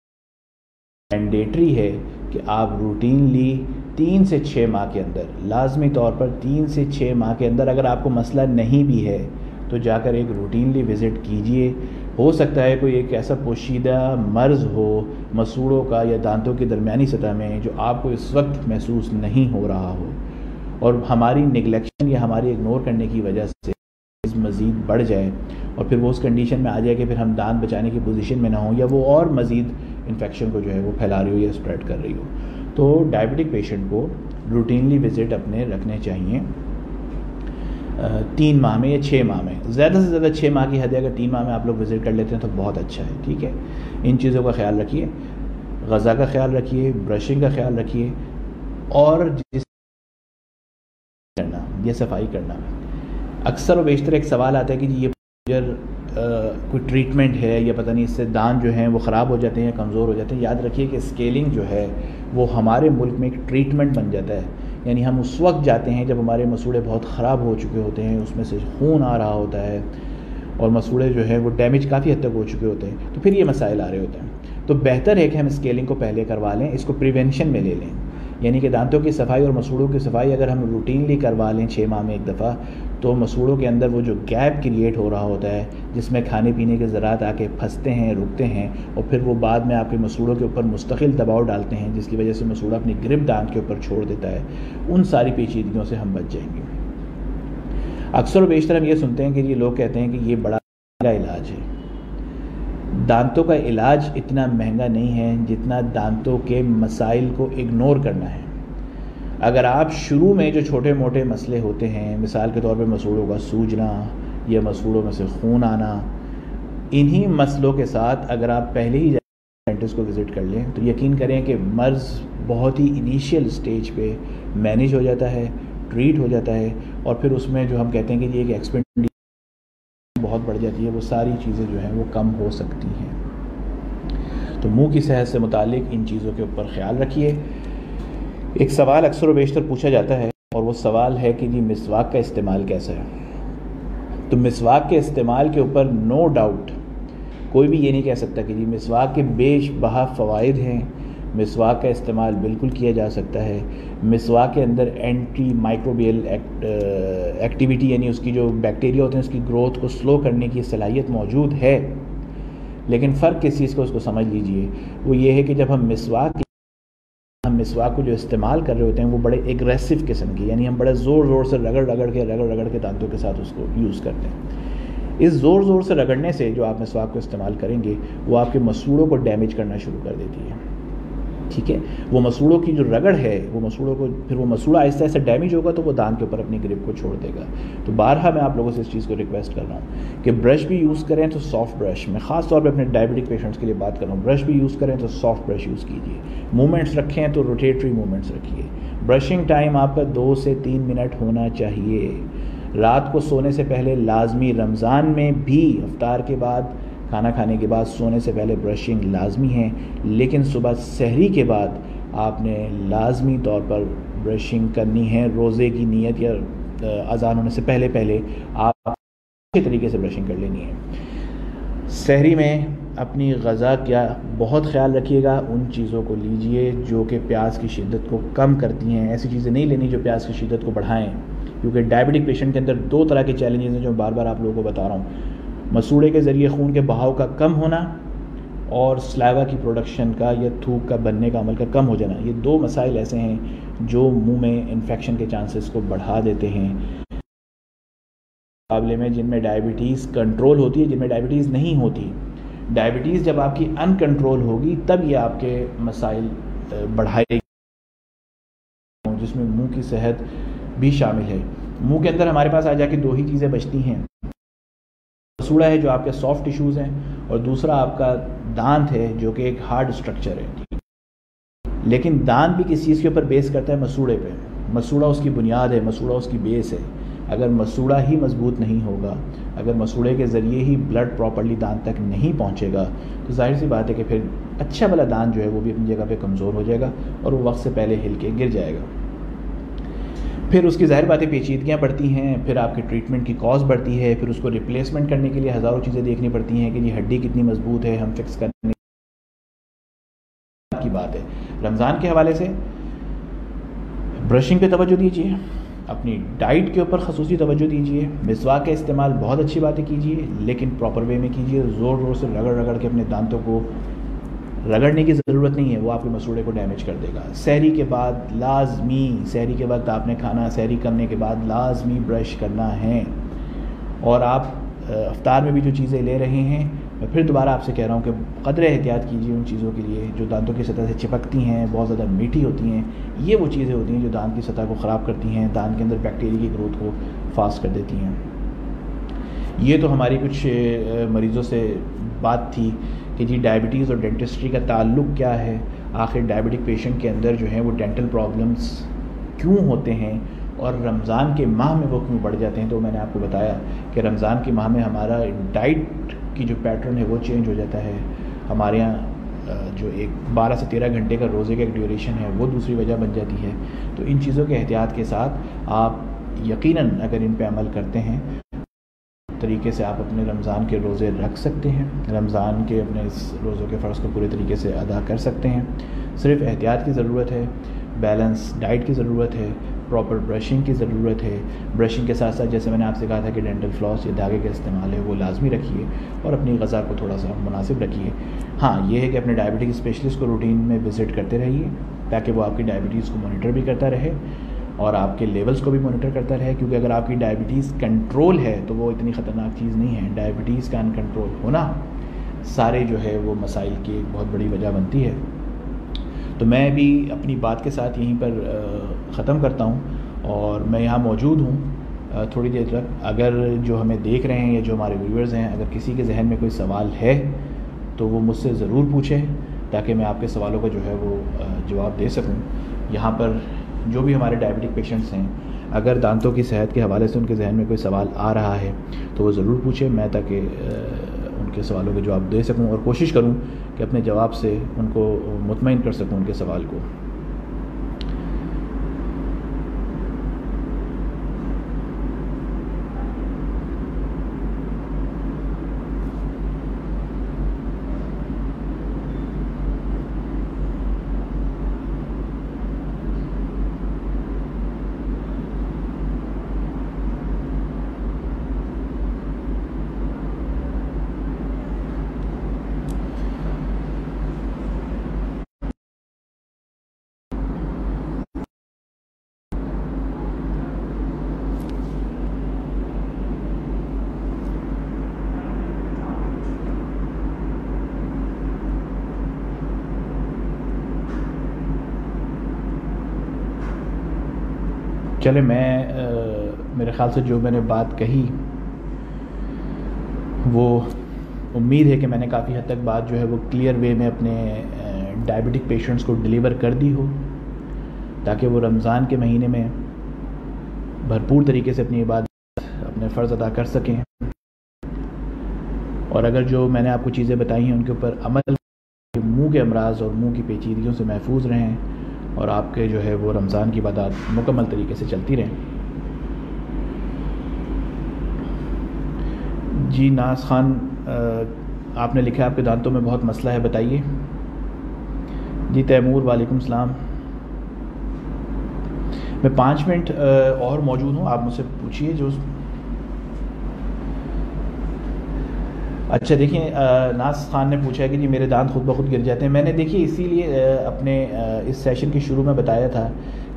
مینڈیٹری ہے کہ آپ روٹینلی 3 سے 6 ماہ کے اندر، لازمی طور پر 3 سے 6 ماہ کے اندر، اگر آپ کو مسئلہ نہیں بھی ہے تو جا کر ایک روٹینلی وزٹ کیجئے. ہو سکتا ہے کوئی ایک ایسا پوشیدہ مرض ہو مسوڑوں کا یا دانتوں کی درمیانی سطح میں جو آپ کو اس وقت محسوس نہیں ہو رہا ہو، اور ہماری نگلیکشن یا ہماری اگنور کرنے کی وجہ سے مزید بڑھ جائے اور پھر وہ اس کنڈیشن میں آ جائے کہ پھر ہم دانت بچانے کی پوزیشن میں نہ ہوں یا وہ اور مزید انفیکشن کو جو ہے وہ پھیلا رہی ہو یا اسپریڈ کر رہی ہو. تو ڈائبٹک پیشنٹ کو روٹینلی وزٹ اپنے رکھنے چاہیے 3 ماہ میں یا 6 ماہ میں. زیادہ سے زیادہ 6 ماہ کی حد ہے. اگر 3 ماہ میں آپ لوگ وزٹ کر لیتے ہیں تو بہت اچھا ہے. ٹھیک ہے. ان چیزوں کا خیال رکھیے، غذا کا خیال رکھیے، برشنگ کا خیال رکھیے، اور جس کرنا یہ صفائی کرنا. اکثر و بیشتر ایک سوال آتا ہے کہ جی یہ کوئی ٹریٹمنٹ ہے یا پتہ نہیں اس سے دانت جو ہیں وہ خراب ہو جاتے ہیں یا کمزور ہو جاتے ہیں. یاد رکھیے کہ اسکیلنگ جو ہے وہ ہمارے ملک میں ایک ٹریٹمنٹ بن جاتا ہے. یعنی ہم اس وقت جاتے ہیں جب ہمارے مسوڑے بہت خراب ہو چکے ہوتے ہیں، اس میں سے خون آ رہا ہوتا ہے اور مسوڑے جو ہیں وہ ڈیمیج کافی حد تک ہو چکے ہوتے ہیں، تو پھر یہ مسائل آ رہے ہوتے ہیں. تو بہتر ہے کہ ہم اسکیلنگ کو پہلے کروا لیں، اس کو پریونشن میں لے لیں. یعنی کہ دانتوں کی صفائی اور مسوڑوں کی صفائی اگر ہم روٹینلی کروا لیں 6 ماہ میں ایک دفعہ، تو مسوڑوں کے اندر وہ جو گیپ کریٹ ہو رہا ہوتا ہے جس میں کھانے پینے کے ذرات آ کے پھنستے ہیں، رکتے ہیں، اور پھر وہ بعد میں آپ کے مسوڑوں کے اوپر مستقل دباؤ ڈالتے ہیں جس کی وجہ سے مسوڑا اپنی گرپ دانت کے اوپر چھوڑ دیتا ہے، ان ساری پیچیدگیوں سے ہم بچ جائیں گے. اکثر و بیشتر ہم یہ سنتے ہیں کہ یہ لوگ کہتے ہیں کہ یہ بڑا مہنگا علاج ہے. دانتوں کا علاج اتنا مہنگا نہیں ہے جتنا دانتوں کے مسائل کو اگنور کرنا ہے. اگر آپ شروع میں جو چھوٹے موٹے مسئلے ہوتے ہیں، مثال کے طور پہ مسوڑوں کا سوجنا یا مسوڑوں میں سے خون آنا، انہی مسئلوں کے ساتھ اگر آپ پہلے ہی ڈینٹسٹ کو وزٹ کر لیں تو یقین کریں کہ مرض بہت ہی انیشیل سٹیج پہ مینیج ہو جاتا ہے، ٹریٹ ہو جاتا ہے، اور پھر اس میں جو ہم کہتے ہیں کہ یہ ایک ایکسپینڈیچر بہت بڑھ جاتی ہے، وہ ساری چیزیں جو ہیں وہ کم ہو سکتی ہیں. تو منہ کی صحت سے متعلق ان چیزوں کے اوپر خیال رکھیے. ایک سوال اکثر و بیشتر پوچھا جاتا ہے اور وہ سوال ہے کہ جی مسواک کا استعمال کیسا ہے. تو مسواک کے استعمال کے اوپر نو ڈاؤٹ کوئی بھی یہ نہیں کہہ سکتا کہ جی مسواک کے بے بہا فوائد ہیں. مسواک کا استعمال بالکل کیا جا سکتا ہے. مسواک کے اندر اینٹی مائکروبیل ایکٹیویٹی، یعنی اس کی جو بیکٹیریا ہوتے ہیں اس کی گروتھ کو سلو کرنے کی صلاحیت موجود ہے. لیکن فرق کس چیز کو اس کو سمجھ لیجئے، وہ یہ ہے کہ جب ہم مسواک کو جو استعمال کر رہے ہوتے ہیں وہ بڑے ایگریسو قسم کی، یعنی ہم بڑے زور سے رگڑ کے دانتوں کے ساتھ اس کو یوز کرتے ہیں. اس زور سے رگڑنے سے جو آپ مسواک کو استعمال کریں گے وہ آپ کے مسوڑوں کو ڈیمیج کرنا شروع کر دیتی ہے. ٹھیک ہے. وہ مسوڑوں کی جو رگڑ ہے وہ مسوڑوں کو پھر وہ مسوڑا آہستہ آہستہ ڈیمیج ہوگا تو وہ دانت کے اوپر اپنی گرپ کو چھوڑ دے گا. تو بارہا میں آپ لوگوں سے اس چیز کو ریکویسٹ کر رہا ہوں کہ برش بھی یوز کریں تو سافٹ برش. میں خاص طور پہ اپنے ڈائبٹک پیشنٹس کے لیے بات کر رہا ہوں. برش بھی یوز کریں تو سافٹ برش یوز کیجیے. موومنٹس رکھیں تو روٹیٹری موومنٹس رکھیے. برشنگ ٹائم آپ کا 2 سے 3 منٹ ہونا چاہیے. رات کو سونے سے پہلے لازمی، رمضان میں بھی افطار کے بعد، کھانا کھانے کے بعد سونے سے پہلے برشنگ لازمی ہے. لیکن صبح سحری کے بعد آپ نے لازمی طور پر برشنگ کرنی ہے. روزے کی نیت یا اذان ہونے سے پہلے آپ اچھے طریقے سے برشنگ کر لینی ہے. سحری میں اپنی غذا کیا بہت خیال رکھیے گا. ان چیزوں کو لیجئے جو کہ پیاس کی شدت کو کم کرتی ہیں. ایسی چیزیں نہیں لینی جو پیاس کی شدت کو بڑھائیں، کیونکہ ڈائبٹک پیشنٹ کے اندر 2 طرح کے چیلنجز ہیں جو بار بار آپ لوگوں کو بتا رہا ہوں. مسوڑے کے ذریعے خون کے بہاؤ کا کم ہونا اور سلائیوا کی پروڈکشن کا یا تھوک کا بننے کا عمل کا کم ہو جانا. یہ 2 مسائل ایسے ہیں جو منہ میں انفیکشن کے چانسز کو بڑھا دیتے ہیں مقابلے میں جن میں ڈائبٹیز کنٹرول ہوتی ہے، جن میں ڈائبٹیز نہیں ہوتی. ڈائبٹیز جب آپ کی ان کنٹرول ہوگی تب یہ آپ کے مسائل بڑھائے گی، جس میں منہ کی صحت بھی شامل ہے. منہ کے اندر ہمارے پاس آ جا کے 2 ہی چیزیں بچتی ہیں. مسوڑا ہے جو آپ کے سافٹ ٹیشوز ہیں، اور دوسرا آپ کا دانت ہے جو کہ ایک ہارڈ اسٹرکچر ہے. لیکن دانت بھی کس چیز کے اوپر بیس کرتا ہے؟ مسوڑے پہ. مسوڑا اس کی بنیاد ہے، مسوڑا اس کی بیس ہے. اگر مسوڑا ہی مضبوط نہیں ہوگا، اگر مسوڑے کے ذریعے ہی بلڈ پراپرلی دانت تک نہیں پہنچے گا تو ظاہر سی بات ہے کہ پھر اچھا والا دانت جو ہے وہ بھی اپنی جگہ پہ کمزور ہو جائے گا اور وہ وقت سے پہلے ہل کے گر جائے گا. پھر اس کی ظاہر باتیں پیچیدگیاں بڑھتی ہیں، پھر آپ کے ٹریٹمنٹ کی کاسٹ بڑھتی ہے، پھر اس کو ریپلیسمنٹ کرنے کے لیے ہزاروں چیزیں دیکھنی پڑتی ہیں کہ جی ہڈی کتنی مضبوط ہے، ہم فکس کرنے کی بات ہے. رمضان کے حوالے سے برشنگ پہ توجہ دیجیے، اپنی ڈائٹ کے اوپر خصوصی توجہ دیجیے. مسواک کا استعمال بہت اچھی باتیں کیجیے لیکن پراپر وے میں کیجیے. زور زور سے رگڑ کے اپنے دانتوں کو رگڑنے کی ضرورت نہیں ہے، وہ آپ کے مسوڑے کو ڈیمیج کر دے گا. سحری کے بعد لازمی، سحری کے وقت آپ نے کھانا، سحری کرنے کے بعد لازمی برش کرنا ہے. اور آپ افطار میں بھی جو چیزیں لے رہے ہیں، میں پھر دوبارہ آپ سے کہہ رہا ہوں کہ قدر احتیاط کیجیے ان چیزوں کے لیے جو دانتوں کی سطح سے چپکتی ہیں، بہت زیادہ میٹھی ہوتی ہیں. یہ وہ چیزیں ہوتی ہیں جو دانت کی سطح کو خراب کرتی ہیں، دانت کے اندر بیکٹیریا کی گروتھ کو فاسٹ کر دیتی ہیں. یہ تو ہماری کچھ مریضوں سے بات تھی کہ جی ڈائبٹیز اور ڈینٹسٹری کا تعلق کیا ہے، آخر ڈائبٹک پیشنٹ کے اندر جو ہیں وہ ڈینٹل پرابلمس کیوں ہوتے ہیں اور رمضان کے ماہ میں وہ کیوں بڑھ جاتے ہیں. تو میں نے آپ کو بتایا کہ رمضان کے ماہ میں ہمارا ڈائٹ کی جو پیٹرن ہے وہ چینج ہو جاتا ہے. ہمارے یہاں جو ایک 12 سے 13 گھنٹے کا روزے کا ایک ڈیوریشن ہے وہ دوسری وجہ بن جاتی ہے. تو ان چیزوں کے احتیاط کے ساتھ آپ یقیناً اگر ان پہ عمل کرتے ہیں طریقے سے آپ اپنے رمضان کے روزے رکھ سکتے ہیں، رمضان کے اپنے اس روزوں کے فرض کو پورے طریقے سے ادا کر سکتے ہیں. صرف احتیاط کی ضرورت ہے، بیلنس ڈائٹ کی ضرورت ہے، پراپر برشنگ کی ضرورت ہے. برشنگ کے ساتھ ساتھ جیسے میں نے آپ سے کہا تھا کہ ڈینٹل فلاس یا دھاگے کا استعمال ہے وہ لازمی رکھیے اور اپنی غذا کو تھوڑا سا مناسب رکھیے. ہاں یہ ہے کہ اپنے ڈائبٹک اسپیشلسٹ کو روٹین میں وزٹ کرتے رہیے تاکہ وہ آپ کی ڈائبٹیز کو مانیٹر بھی کرتا رہے اور آپ کے لیولز کو بھی مانیٹر کرتا رہے. کیونکہ اگر آپ کی ڈائبٹیز کنٹرول ہے تو وہ اتنی خطرناک چیز نہیں ہے. ڈائبٹیز کا ان کنٹرول ہونا سارے جو ہے وہ مسائل کی ایک بہت بڑی وجہ بنتی ہے. تو میں بھی اپنی بات کے ساتھ یہیں پر ختم کرتا ہوں اور میں یہاں موجود ہوں تھوڑی دیر تک. اگر جو ہمیں دیکھ رہے ہیں یا جو ہمارے ویورز ہیں، اگر کسی کے ذہن میں کوئی سوال ہے تو وہ مجھ سے ضرور پوچھیں تاکہ میں آپ کے سوالوں کا جو ہے وہ جواب دے سکوں. یہاں پر جو بھی ہمارے ڈائبٹک پیشنٹس ہیں، اگر دانتوں کی صحت کے حوالے سے ان کے ذہن میں کوئی سوال آ رہا ہے تو وہ ضرور پوچھیں، میں تاکہ ان کے سوالوں کے جواب دے سکوں اور کوشش کروں کہ اپنے جواب سے ان کو مطمئن کر سکوں ان کے سوال کو. چلے میں میرے خیال سے جو میں نے بات کہی وہ امید ہے کہ میں نے کافی حد تک بات جو ہے وہ کلیئر وے میں اپنے ڈائبٹک پیشنٹس کو ڈیلیور کر دی ہو، تاکہ وہ رمضان کے مہینے میں بھرپور طریقے سے اپنی عبادت اپنے فرض ادا کر سکیں، اور اگر جو میں نے آپ کو چیزیں بتائی ہیں ان کے اوپر عمل، منہ کے امراض اور منہ کی پیچیدگیوں سے محفوظ رہیں اور آپ کے جو ہے وہ رمضان کی عبادات مکمل طریقے سے چلتی رہیں۔ جی ناز خان آپ نے لکھا آپ کے دانتوں میں بہت مسئلہ ہے، بتائیے۔ جی تیمور وعلیکم السلام، میں 5 منٹ اور موجود ہوں، آپ مجھ سے پوچھیے جو۔ اچھا دیکھیں، ناز خان نے پوچھا ہے کہ جی میرے دانت خود بخود گر جاتے ہیں۔ میں نے دیکھیے اسی لیے اپنے اس سیشن کے شروع میں بتایا تھا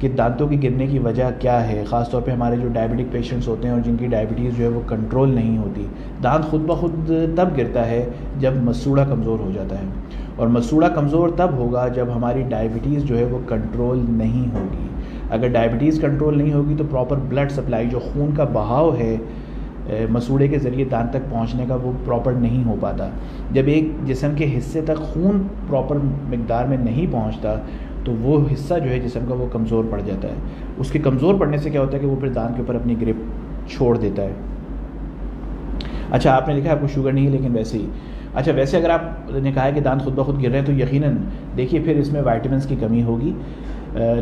کہ دانتوں کی گرنے کی وجہ کیا ہے، خاص طور پہ ہمارے جو ڈائبٹک پیشنٹس ہوتے ہیں اور جن کی ڈائبٹیز جو ہے وہ کنٹرول نہیں ہوتی۔ دانت خود بخود تب گرتا ہے جب مسوڑا کمزور ہو جاتا ہے، اور مسوڑا کمزور تب ہوگا جب ہماری ڈائبٹیز جو ہے وہ کنٹرول نہیں ہوگی۔ اگر ڈائبٹیز کنٹرول نہیں ہوگی تو پراپر بلڈ سپلائی، جو خون کا بہاؤ ہے مسوڑے کے ذریعے دانت تک پہنچنے کا، وہ پراپر نہیں ہو پاتا۔ جب ایک جسم کے حصے تک خون پراپر مقدار میں نہیں پہنچتا تو وہ حصہ جو ہے جسم کا وہ کمزور پڑ جاتا ہے۔ اس کے کمزور پڑنے سے کیا ہوتا ہے کہ وہ پھر دانت کے اوپر اپنی گرپ چھوڑ دیتا ہے۔ اچھا آپ نے لکھا آپ کو شوگر نہیں ہے لیکن ویسے ہی، اچھا ویسے اگر آپ نے کہا ہے کہ دانت خود بخود گر رہے ہیں تو یقیناً دیکھیے پھر اس میں وائٹامنس کی کمی ہوگی۔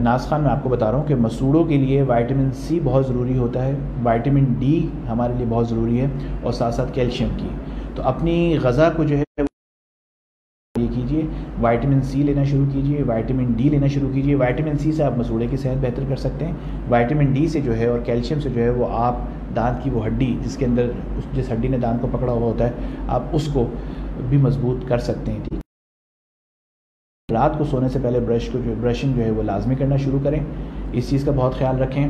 ناز خان میں آپ کو بتا رہا ہوں کہ مسوڑوں کے لیے وائٹامن سی بہت ضروری ہوتا ہے، وائٹامن ڈی ہمارے لیے بہت ضروری ہے، اور ساتھ ساتھ کیلشیم کی۔ تو اپنی غذا کو جو ہے یہ کیجیے، وائٹامن سی لینا شروع کیجیے، وائٹامن ڈی لینا شروع کیجیے۔ وائٹامن سی سے آپ مسوڑے کی صحت بہتر کر سکتے ہیں، وائٹامن ڈی سے جو ہے اور کیلشیم سے جو ہے وہ آپ دانت کی وہ ہڈی جس کے اندر جس ہڈی نے دانت کو پکڑا ہوا ہوتا ہے آپ اس کو بھی مضبوط کر سکتے ہیں۔ رات کو سونے سے پہلے برشنگ جو ہے وہ لازمی کرنا شروع کریں، اس چیز کا بہت خیال رکھیں،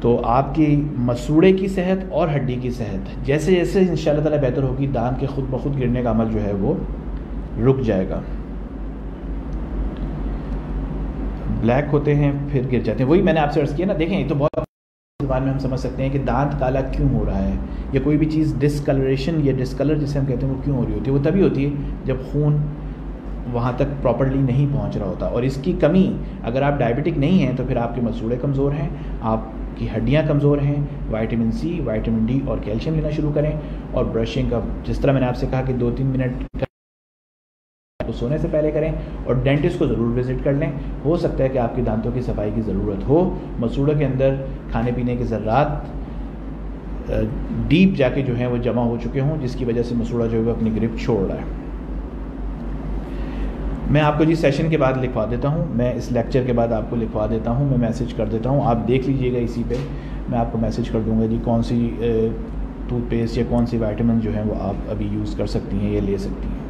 تو آپ کی مسوڑے کی صحت اور ہڈی کی صحت جیسے جیسے انشاءاللہ تعالی بہتر ہوگی، دانت کے خود بخود گرنے کا عمل جو ہے وہ رک جائے گا۔ بلیک ہوتے ہیں پھر گر جاتے ہیں، وہی میں نے آپ سے عرض کیا نا۔ دیکھیں یہ تو بہت زبان میں ہم سمجھ سکتے ہیں کہ دانت کالا کیوں ہو رہا ہے، یا کوئی بھی چیز ڈسکلریشن یا ڈسکلر جسے ہم کہتے ہیں وہ کیوں ہو رہی ہوتی ہے، وہ تبھی ہوتی ہے جب خون وہاں تک پراپرلی نہیں پہنچ رہا ہوتا، اور اس کی کمی اگر آپ ڈائبٹک نہیں ہیں تو پھر آپ کے مسوڑے کمزور ہیں، آپ کی ہڈیاں کمزور ہیں۔ وائٹامن سی، وائٹامن ڈی اور کیلشیم لینا شروع کریں، اور برشنگ کا جس طرح میں نے آپ سے کہا کہ 2-3 منٹ کو سونے سے پہلے کریں، اور ڈینٹسٹ کو ضرور وزٹ کر لیں۔ ہو سکتا ہے کہ آپ کی دانتوں کی صفائی کی ضرورت ہو، مسوڑے کے اندر کھانے پینے کے ذرات ڈیپ جا کے جو ہیں وہ جمع ہو چکے ہوں، جس کی وجہ سے مسوڑا جو ہے وہ اپنی گرپ چھوڑ رہا ہے۔ میں آپ کو جی سیشن کے بعد لکھوا دیتا ہوں، میں اس لیکچر کے بعد آپ کو لکھوا دیتا ہوں، میں میسج کر دیتا ہوں، آپ دیکھ لیجئے گا اسی پہ، میں آپ کو میسج کر دوں گا جی کون سی ٹوتھ پیسٹ یا کون سی وائٹامن جو ہیں وہ آپ ابھی یوز کر سکتی ہیں یا لے سکتی ہیں۔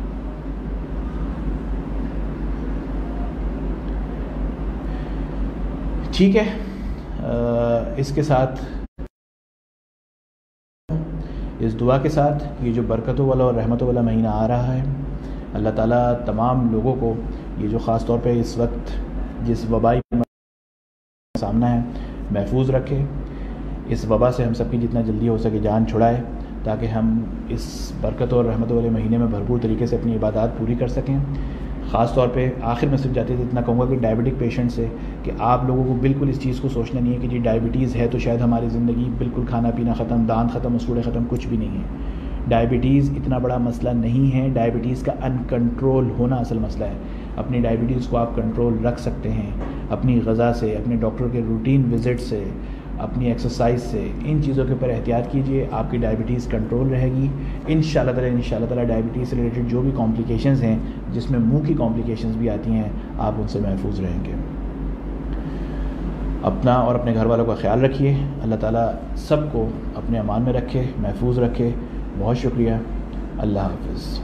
ٹھیک ہے، اس کے ساتھ اس دعا کے ساتھ یہ جو برکتوں والا اور رحمتوں والا مہینہ آ رہا ہے، اللہ تعالیٰ تمام لوگوں کو یہ جو خاص طور پہ اس وقت جس وبائی سامنا ہے محفوظ رکھے، اس وبا سے ہم سب کی جتنا جلدی ہو سکے جان چھڑائے، تاکہ ہم اس برکتوں اور رحمتوں والے مہینے میں بھرپور طریقے سے اپنی عبادات پوری کر سکیں۔ خاص طور پہ آخر میں صرف جاتے اتنا کہوں گا کہ ڈائبٹک پیشنٹ سے کہ آپ لوگوں کو بالکل اس چیز کو سوچنا نہیں ہے کہ جی ڈائبٹیز ہے تو شاید ہماری زندگی بالکل کھانا پینا ختم، دانت ختم، مسوڑے ختم، کچھ بھی نہیں ہے۔ ڈائبٹیز اتنا بڑا مسئلہ نہیں ہے، ڈائبٹیز کا ان کنٹرول ہونا اصل مسئلہ ہے۔ اپنی ڈائبٹیز کو آپ کنٹرول رکھ سکتے ہیں اپنی غذا سے، اپنے ڈاکٹر کے روٹین وزٹ سے، اپنی ایکسرسائز سے، ان چیزوں کے اوپر احتیاط کیجئے، آپ کی ڈائبٹیز کنٹرول رہے گی انشاءاللہ تعالی۔ ڈائبٹیز سے ریلیٹڈ جو بھی کمپلیکیشنز ہیں، جس میں منہ کی کمپلیکیشنز بھی آتی ہیں، آپ ان سے محفوظ رہیں گے۔ اپنا اور اپنے گھر والوں کا خیال رکھیے، اللہ تعالیٰ سب کو اپنے امان میں رکھے، محفوظ رکھے۔ بہت شکریہ، اللہ حافظ۔